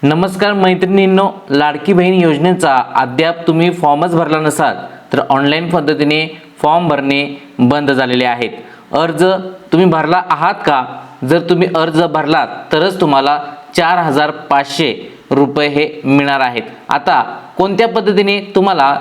नमस्कार मैत्रिणींनो, लाडकी बहीण योजनेचा अद्याप तुम्ही फॉर्मच भरला नसाल तर ऑनलाईन पद्धतीने फॉर्म भरणे बंद झालेले आहेत। अर्ज तुम्ही भरला आहात का? जर तुम्ही अर्ज भरलात तरच तुम्हाला 4500 रुपये हे मिळणार आहेत। आता कोणत्या पद्धतीने तुम्हाला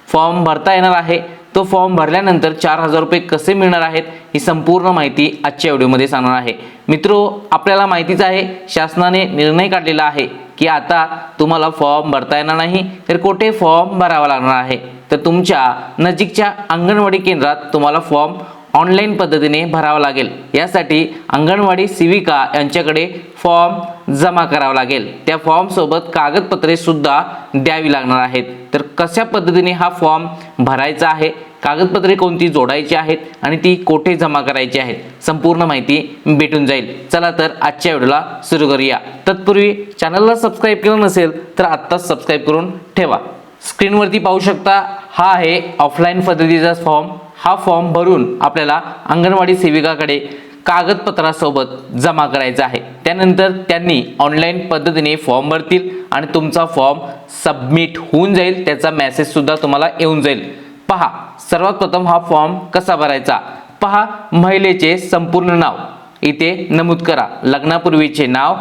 फॉर्म भरता येणार आहे, तो फॉर्म भरल्यानंतर 4000 रुपये कसे मिळणार आहेत ही संपूर्ण माहिती आजच्या व्हिडिओमध्ये सांगणार आहे। मित्रो, आपल्याला माहितीच आहे शासनाने निर्णय काढलेला आहे की आता तुम्हाला फॉर्म भरता येणार नाही तर कोठे फॉर्म भरावा लागणार आहे। तर तुमच्या नजीकच्या अंगणवाडी केंद्रात तुम्हाला फॉर्म ऑनलाईन पद्धतीने भरावा लागेल। यासाठी अंगणवाडी सेविका यांच्याकडे फॉर्म जमा करावा लागेल। त्या फॉर्म सोबत कागदपत्रे सुद्धा द्यावी लागणार आहेत। तर कशा पद्धतीने हा फॉर्म भरायचा आहे, कागदपत्रे कोणती जोडायची आहेत आणि ती कोठे जमा करायची आहेत, संपूर्ण माहिती भेटून जाईल। चला तर आजच्या व्हिडिओला सुरू करूया। तत्पूर्वी चॅनलला सबस्क्राइब केलं नसेल तर आत्ताच सबस्क्राइब करून ठेवा। स्क्रीनवरती पाहू शकता, हा आहे ऑफलाईन पद्धतीचा फॉर्म। हा फॉर्म भरून आपल्याला अंगणवाडी सेविकाकडे कागदपत्रासोबत जमा करायचा आहे। त्यानंतर त्यांनी ऑनलाईन पद्धतीने फॉर्म भरतील आणि तुमचा फॉर्म सबमिट होऊन जाईल, त्याचा मेसेज सुद्धा तुम्हाला येऊन जाईल। पहा, सर्वात प्रथम हा फॉर्म कसा भरायचा। पहा, महिलेचे संपूर्ण नाव इथे नमूद करा, लग्नापूर्वीचे नाव,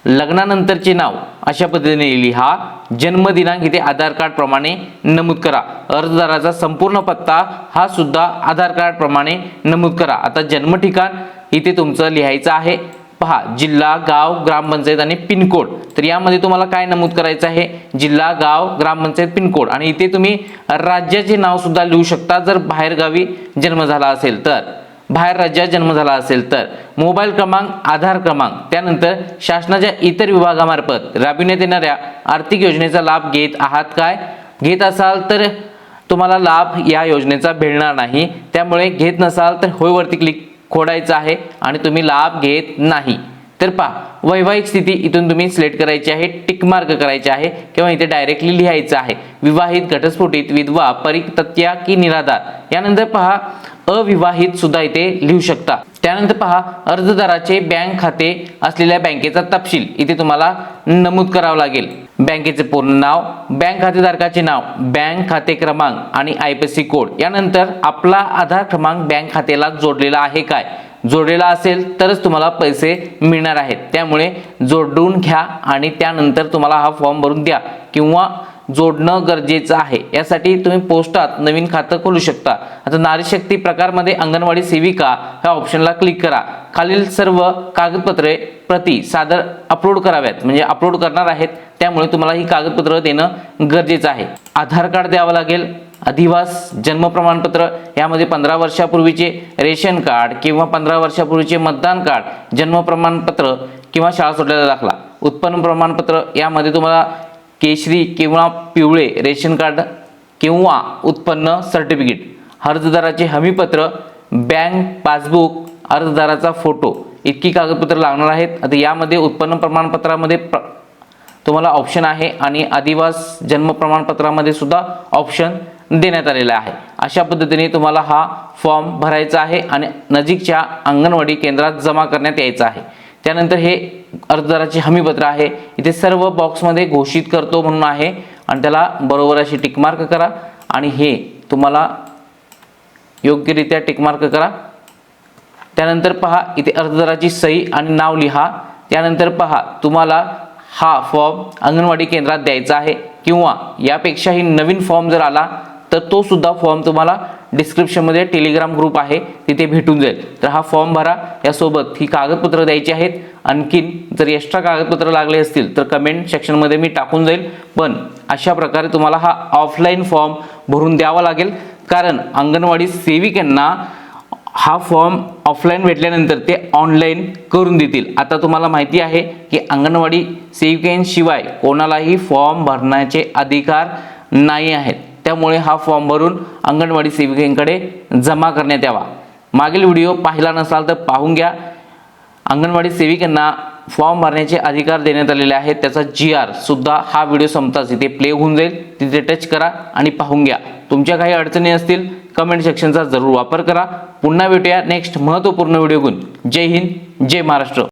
लग्नानंतरचे नाव अशा पद्धतीने लिहा, जन्मदिनांक इथे आधार कार्ड प्रमाणे नमूद करा, अर्जदाराचा संपूर्ण पत्ता हा सुद्धा आधार कार्ड प्रमाणे नमूद करा। आता जन्म ठिकाण इथे तुमचं लिहायचं आहे। पहा, जिल्हा, गाव, ग्रामपंचायत आणि पिनकोड। तर यामध्ये तुम्हाला काय नमूद करायचं आहे, जिल्हा, गाव, ग्रामपंचायत, पिनकोड। आणि इथे तुम्ही राज्याचे नाव सुद्धा लिहू शकता जर बाहेर गावी जन्म झाला असेल तर, बाहेर राज्यात जन्म झाला असेल तर, मोबाईल क्रमांक, आधार क्रमांक। त्यानंतर शासनाच्या इतर विभागामार्फत राबविण्यात येणाऱ्या आर्थिक योजनेचा लाभ घेत आहात काय? घेत असाल तर तुम्हाला लाभ या योजनेचा मिळणार नाही, त्यामुळे घेत नसाल तर होय वरती क्लिक खोडायचं आहे आणि तुम्ही लाभ घेत नाही। तर पहा, वैवाहिक स्थिती इथून तुम्ही सिलेक्ट करायची आहे, टिक मार्क करायचे आहे किंवा इथे डायरेक्टली लिहायचं आहे, विवाहित, घटस्फोटित, विधवा, परित्यक्त्या की निराधार। यानंतर पहा, अविवाहित सुद्धा इथे लिहू शकता। त्यानंतर पहा, अर्जदाराचे बँक खाते असलेल्या बँकेचा तपशील इथे तुम्हाला नमूद करावा लागेल। बँकेचे पूर्ण नाव, बँक खातेधारकाचे नाव, बँक खाते क्रमांक आणि आयएफएससी कोड। यानंतर आपला आधार क्रमांक बँक खात्याला जोडलेला आहे काय? जोडलेला असेल तरच तुम्हाला पैसे मिळणार आहेत, त्यामुळे जोडून घ्या आणि त्यानंतर तुम्हाला हा फॉर्म भरून द्या किंवा जोडणं गरजेचं आहे। यासाठी तुम्ही पोस्टात नवीन खातं खोलू शकता। आता नारी शक्ती प्रकारमध्ये अंगणवाडी सेविका ह्या ऑप्शनला क्लिक करा। खालील सर्व कागदपत्रे प्रति सादर अपलोड कराव्यात, म्हणजे अपलोड करणार आहेत, त्यामुळे तुम्हाला ही कागदपत्र देणं गरजेचं आहे। आधार कार्ड द्यावं लागेल, अधिवास, जन्म प्रमाणपत्र, यामध्ये 15 वर्षापूर्वीचे रेशन कार्ड किंवा 15 वर्षापूर्वीचे मतदान कार्ड, जन्म प्रमाणपत्र किंवा शाळा सोडलेला दाखला, उत्पन्न प्रमाणपत्र, यामध्ये तुम्हाला केशरी किंवा पिवळे रेशन कार्ड किंवा उत्पन्न सर्टिफिकेट, अर्जदाराचे हमीपत्र, बँक पासबुक, अर्जदाराचा फोटो, इतकी कागदपत्र लागणार आहेत। आता यामध्ये उत्पन्न प्रमाणपत्रामध्ये तुम्हाला ऑप्शन आहे आणि अधिवास जन्म प्रमाणपत्रामध्ये सुद्धा ऑप्शन देण्यात आलेला आहे। अशा पद्धतीने तुम्हाला हा फॉर्म भरायचा आहे आणि नजीकच्या अंगणवाडी केंद्रात जमा करण्यात यायचा आहे। त्यानंतर हे अर्जदाराचे हमीपत्र आहे, इथे सर्व बॉक्समध्ये घोषित करतो म्हणून आहे आणि त्याला बरोबर अशी टिक मार्क करा आणि हे तुम्हाला योग्यरित्या टिक मार्क करा। त्यानंतर पहा, इथे अर्जदाराची सही आणि नाव लिहा। त्यानंतर पहा, तुम्हाला हा फॉर्म अंगणवाडी केंद्रात द्यायचा आहे किंवा यापेक्षाही नवीन फॉर्म जर आला तर तो सुद्धा फॉर्म तुम्हाला डिस्क्रिप्शनमध्ये टेलिग्राम ग्रुप आहे तिथे भेटून जाईल। तर हा फॉर्म भरा, यासोबत ही कागदपत्र द्यायची आहेत। आणखीन जर एक्स्ट्रा कागदपत्र लागले असतील तर कमेंट सेक्शनमध्ये मी टाकून जाईल, पण अशा प्रकारे तुम्हाला हा ऑफलाईन फॉर्म भरून द्यावा लागेल, कारण अंगणवाडी सेविकांना हा फॉर्म ऑफलाईन भेटल्यानंतर ते ऑनलाईन करून देतील। आता तुम्हाला माहिती आहे की अंगणवाडी सेविकांशिवाय कोणालाही फॉर्म भरण्याचे अधिकार नाही आहेत, त्यामुळे हा फॉर्म भरून अंगणवाडी सेविकांकडे जमा करण्यात यावा। मागील व्हिडिओ पाहिला नसाल तर पाहून घ्या। अंगणवाडी सेविकांना फॉर्म भरण्याचे अधिकार देण्यात आलेले आहेत, त्याचा GR सुद्धा हा व्हिडिओ संपताच इथे प्ले होऊन जाईल, तिथे टच करा आणि पाहून घ्या। तुमच्या काही अडचणी असतील कमेंट सेक्शनचा जरूर वापर करा। पुन्हा भेटूया नेक्स्ट महत्त्वपूर्ण व्हिडिओ घेऊन। जय हिंद, जय महाराष्ट्र।